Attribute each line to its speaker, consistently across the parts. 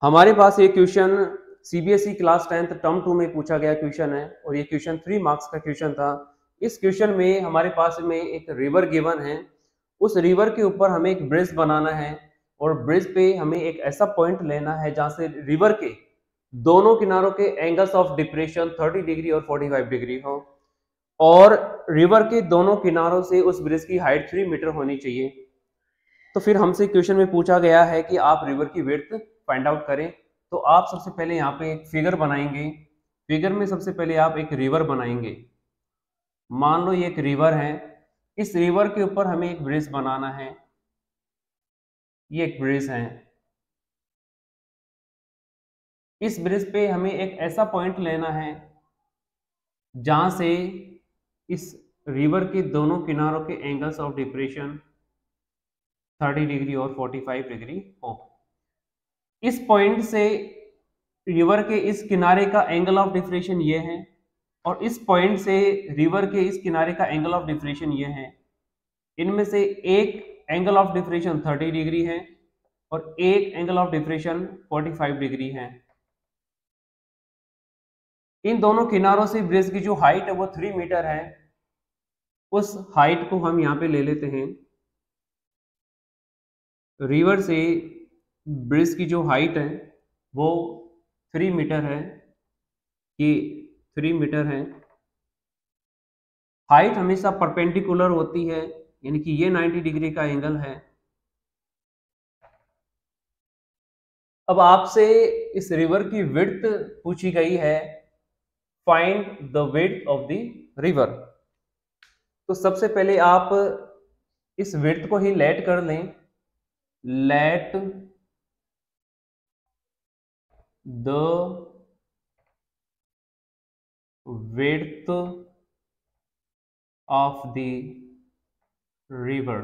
Speaker 1: हमारे पास ये question CBSE class 10th term 2 में पूछा गया क्वेश्चन है और ये क्वेश्चन 3 मार्क्स का क्वेश्चन था। इस क्वेश्चन में हमारे पास में एक रिवर गिवन है, उस रिवर के ऊपर हमें एक ब्रिज बनाना है और ब्रिज पे हमें एक ऐसा पॉइंट लेना है जहां से रिवर के दोनों किनारों के एंगल्स ऑफ डिप्रेशन 30 डिग्री और 45 डिग्री हो और रिवर के दोनों किनारों से उस ब्रिज की हाइट 3 मीटर होनी चाहिए। तो फिर हमसे क्वेश्चन में पूछा गया है कि आप रिवर की विड्थ फाइंड आउट करें। तो आप सबसे पहले यहाँ पे एक फिगर बनाएंगे। फिगर में सबसे पहले आप एक रिवर बनाएंगे। मान लो ये एक रिवर है, इस रिवर के ऊपर हमें एक ब्रिज बनाना है। ये एक ब्रिज है, इस ब्रिज पे हमें एक ऐसा पॉइंट लेना है जहां से इस रिवर के दोनों किनारों के एंगल्स ऑफ डिप्रेशन 30 डिग्री और 45 डिग्री हो। इस पॉइंट से रिवर के इस किनारे का एंगल ऑफ डिफ्रेक्शन ये है और इस पॉइंट से रिवर के इस किनारे का एंगल ऑफ डिफ्रेक्शन ये है। इनमें से एक एंगल ऑफ डिफ्रेक्शन 30 डिग्री है और एक एंगल ऑफ डिफ्रेक्शन 45 डिग्री है। इन दोनों किनारों से ब्रिज की जो हाइट है वो 3 मीटर है। उस हाइट को हम यहाँ पे ले लेते हैं। रिवर से ब्रिज की जो हाइट है वो 3 मीटर है। ये 3 मीटर है। हाइट हमेशा परपेंडिकुलर होती है, यानी कि ये 90 डिग्री का एंगल है। अब आपसे इस रिवर की विड्थ पूछी गई है, find the width of the river. तो सबसे पहले आप इस विड्थ को ही लेट कर लें। Let the width of the river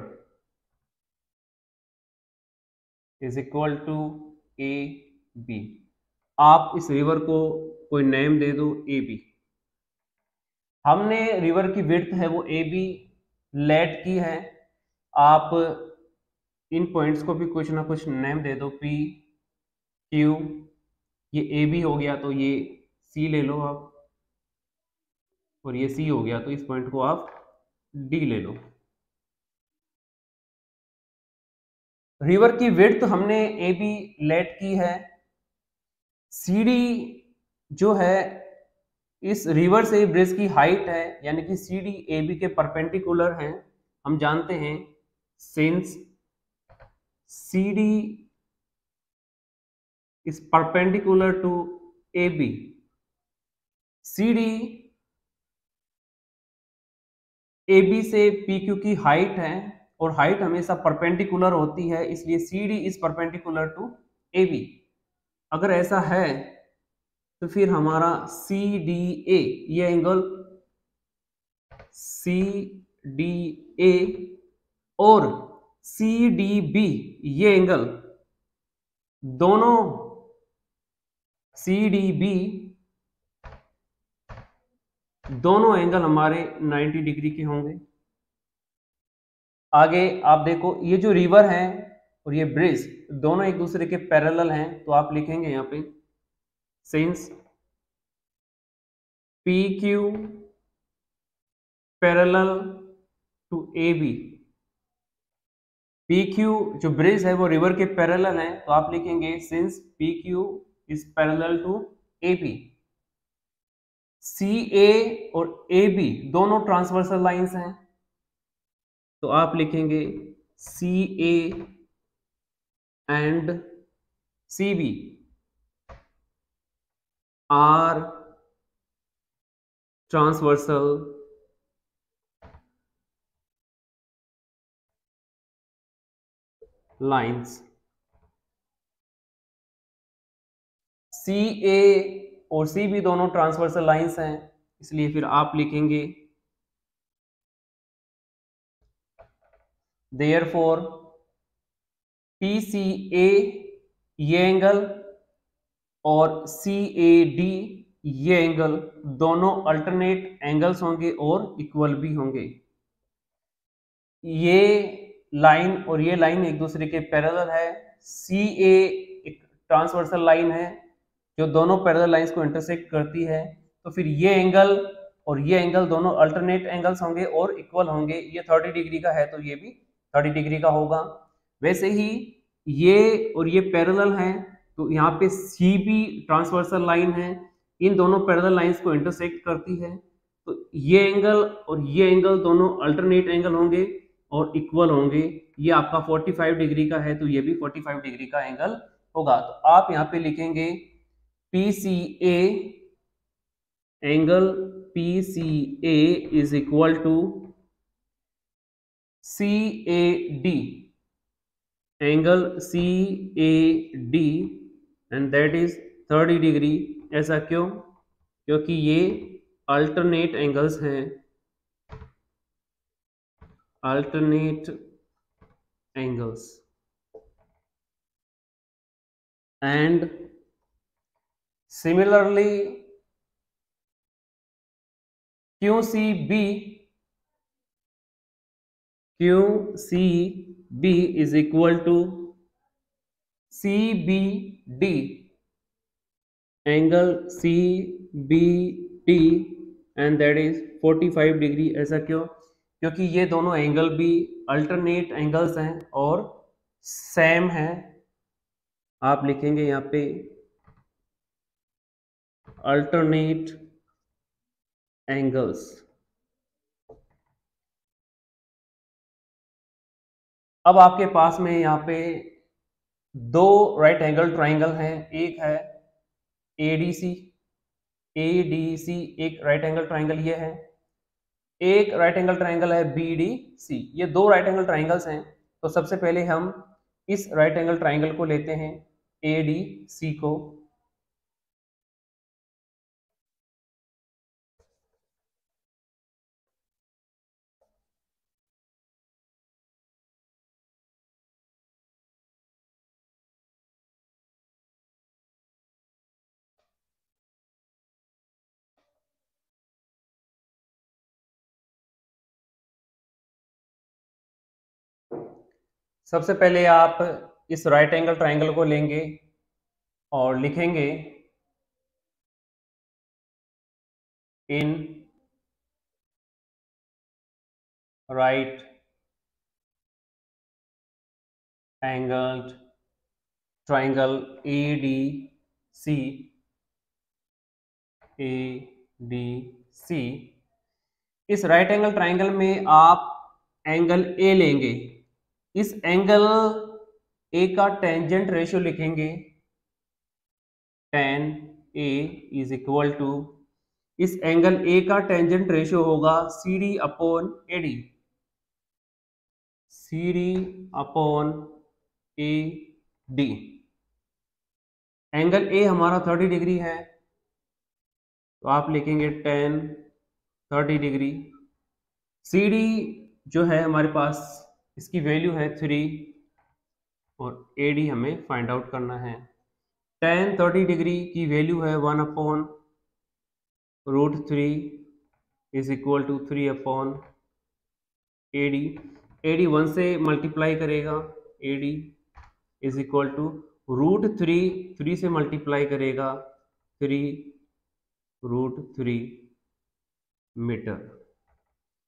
Speaker 1: is equal to A B. आप इस रिवर को कोई नेम दे दो ए बी। हमने रिवर की विड्थ है वो ए बी लेट की है। आप इन पॉइंट्स को भी कुछ ना कुछ नेम दे दो, पी क्यू। ये ए बी हो गया तो ये सी ले लो आप, और ये सी हो गया तो इस पॉइंट को आप डी ले लो। रिवर की विड्थ हमने ए बी लेट की है। सी डी जो है इस रिवर से ब्रिज की हाइट है, यानी कि सी डी ए बी के परपेंडिकुलर है। हम जानते हैं since C D is perpendicular to A B, C D A B से पी क्यू की हाइट है और हाइट हमेशा परपेंडिकुलर होती है, इसलिए C D is perpendicular to A B. अगर ऐसा है तो फिर हमारा सी डी ए ये एंगल सी डी ए और सी डी बी ये एंगल, दोनों सी डी बी दोनों एंगल हमारे 90 डिग्री के होंगे। आगे आप देखो ये जो रिवर है और ये ब्रिज दोनों एक दूसरे के पैरेलल हैं, तो आप लिखेंगे यहाँ पे since P Q parallel to A B. P Q जो ब्रिज है वो रिवर के पैरेलल है, तो आप लिखेंगे since P Q is parallel to A B. C A और ए बी दोनों ट्रांसवर्सल लाइंस हैं, तो आप लिखेंगे C A and C B are transversal lines. C A और सी बी दोनों ट्रांसवर्सल लाइंस हैं, इसलिए फिर आप लिखेंगे देयरफॉर पी सी ए ये एंगल और सी ए डी ये एंगल दोनों अल्टरनेट एंगल्स होंगे और इक्वल भी होंगे। ये लाइन और ये लाइन एक दूसरे के पैरेलल है। सी ए एक ट्रांसवर्सल लाइन है जो दोनों पैरेलल लाइंस को इंटरसेक्ट करती है, तो फिर ये एंगल और ये एंगल दोनों अल्टरनेट एंगल्स होंगे और इक्वल होंगे। ये 30 डिग्री का है तो ये भी 30 डिग्री का होगा। वैसे ही ये और ये पैरेलल हैं, तो यहाँ पे सी भी ट्रांसवर्सल लाइन है, इन दोनों पैरेलल लाइंस को इंटरसेक्ट करती है, तो ये एंगल और ये एंगल दोनों अल्टरनेट एंगल होंगे और इक्वल होंगे। ये आपका 45 डिग्री का है तो ये भी 45 डिग्री का एंगल होगा। तो आप यहाँ पे लिखेंगे PCA, angle PCA is equal to CAD, angle CAD and that is 30 degree. ऐसा क्यों? क्योंकि ये अल्टरनेट एंगल्स हैं, alternate angles. And similarly QCB is equal to CBD, angle CBD and that is 45 degree. ऐसा क्यों? क्योंकि ये दोनों एंगल भी अल्टरनेट एंगल्स हैं और सेम हैं। आप लिखेंगे यहाँ पे अल्टरनेट एंगल्स। अब आपके पास में यहाँ पे दो राइट एंगल ट्राइंगल हैं, एक है ADC, एक राइट एंगल ट्राइंगल ये है, एक राइट एंगल ट्राइंगल है BDC। ये दो राइट एंगल ट्राइंगल्स हैं। तो सबसे पहले हम इस राइट एंगल ट्राइंगल को लेते हैं, ADC को। सबसे पहले आप इस राइट एंगल ट्राइंगल को लेंगे और लिखेंगे in right angle triangle ADC, इस राइट एंगल ट्राइंगल में आप एंगल A लेंगे। इस एंगल A का टेंजेंट रेशियो लिखेंगे, tan A is equal to, इस एंगल A का टेंजेंट रेशियो होगा CD upon AD, CD upon AD। Angle A हमारा 30 डिग्री है तो आप लिखेंगे tan 30 डिग्री। CD जो है हमारे पास इसकी वैल्यू है 3 और AD हमें फाइंड आउट करना है। tan 30 डिग्री की वैल्यू है 1 upon √3 is equal to 3 upon AD। AD 1 से मल्टीप्लाई करेगा, AD इज इक्वल टू √3 से मल्टीप्लाई करेगा 3√3 मीटर।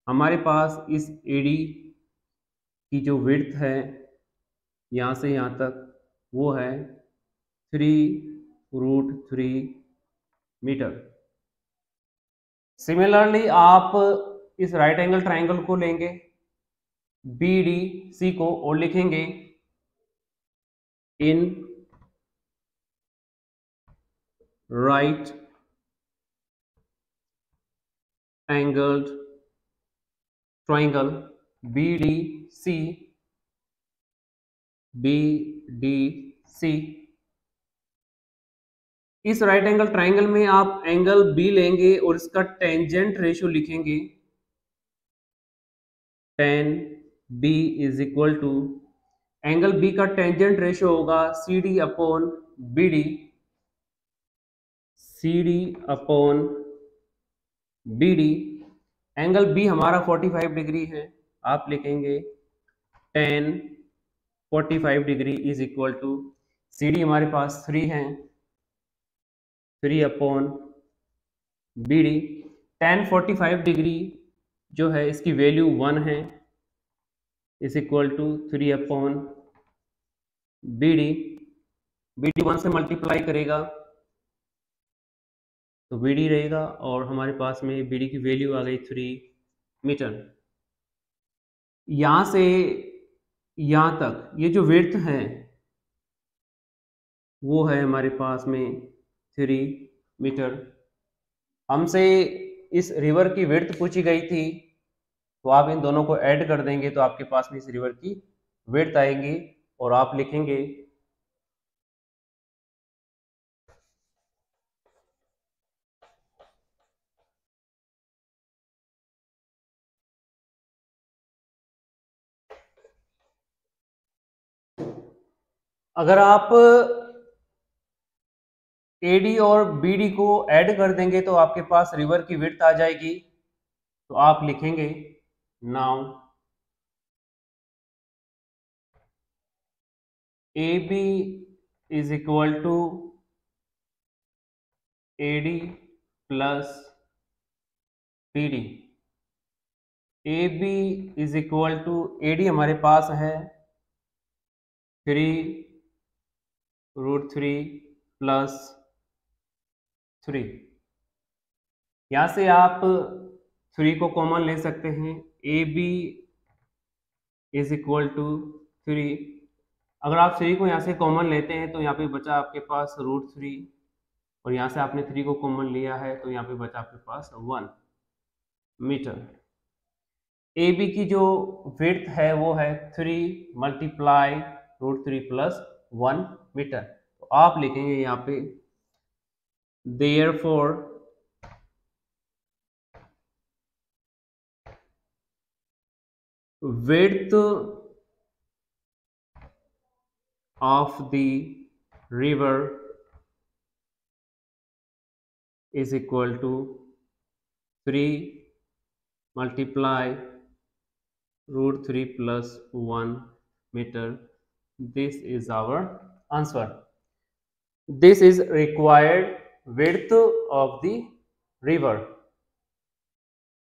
Speaker 1: हमारे पास इस AD की जो विड्थ है यहाँ से यहाँ तक वो है 3√3 मीटर। सिमिलरली आप इस राइट एंगल ट्राइंगल को लेंगे BDC को और लिखेंगे in right angled triangle BDC, इस राइट एंगल ट्राइंगल में आप एंगल B लेंगे और इसका टेंजेंट रेशियो लिखेंगे, tan B is equal to, angle B का टेंजेंट रेशियो होगा CD upon BD, CD upon BD। Angle B हमारा 45 डिग्री है, आप लिखेंगे tan 45 degree is equal to CD हमारे पास 3 है, 3 अपॉन BD। tan 45 डिग्री जो है इसकी वैल्यू 1 है, is equal to 3 upon BD। BD 1 से मल्टीप्लाई करेगा तो BD रहेगा, और हमारे पास में BD की वैल्यू आ गई 3 मीटर। यहाँ से यहाँ तक ये जो विड्थ है वो है हमारे पास में 3 मीटर। हमसे इस रिवर की विड्थ पूछी गई थी, तो आप इन दोनों को ऐड कर देंगे तो आपके पास में इस रिवर की विड्थ आएगी, और आप लिखेंगे अगर आप AD और BD को ऐड कर देंगे तो आपके पास रिवर की विड्थ आ जाएगी। तो आप लिखेंगे now AB is equal to AD plus BD। AB is equal to AD हमारे पास है 3√3 प्लस 3। यहाँ से आप 3 को कॉमन ले सकते हैं। AB is equal to 3। अगर आप 3 को यहाँ से कॉमन लेते हैं तो यहाँ पे बचा आपके पास √3, और यहाँ से आपने 3 को कॉमन लिया है तो यहाँ पे बचा आपके पास 1 मीटर। AB की जो विड्थ है वो है 3 मल्टीप्लाई √3 प्लस 1 मीटर। तो आप लिखेंगे यहाँ पे therefore width of the river is equal to 3 multiply √3 plus 1 meter. This is our answer. This is required width of the river.